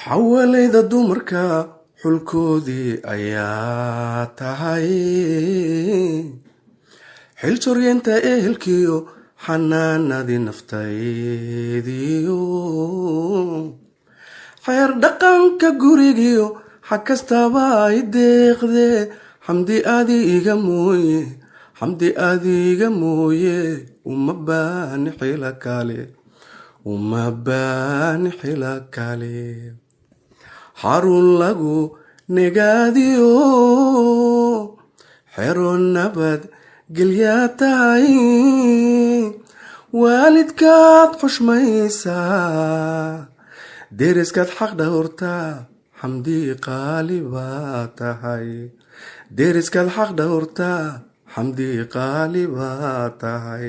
xawalayda dumarka xulkoodii ayaa tahay xil joryeenta ehelkiyo xanaanadii naftaydiyo xeer dhaqanka gurigiyo xag kastaba ay deeqde xamdi adiga mooye uma baani xila kale xarun lagu negaadiyo xero nabad gelyaa tahay waalidkaad xushmaysaa deriskaad xaq dhowrtaa xamdi qaali baa tahay deriskaad xaq dhowrtaa xamdi qaali baa tahay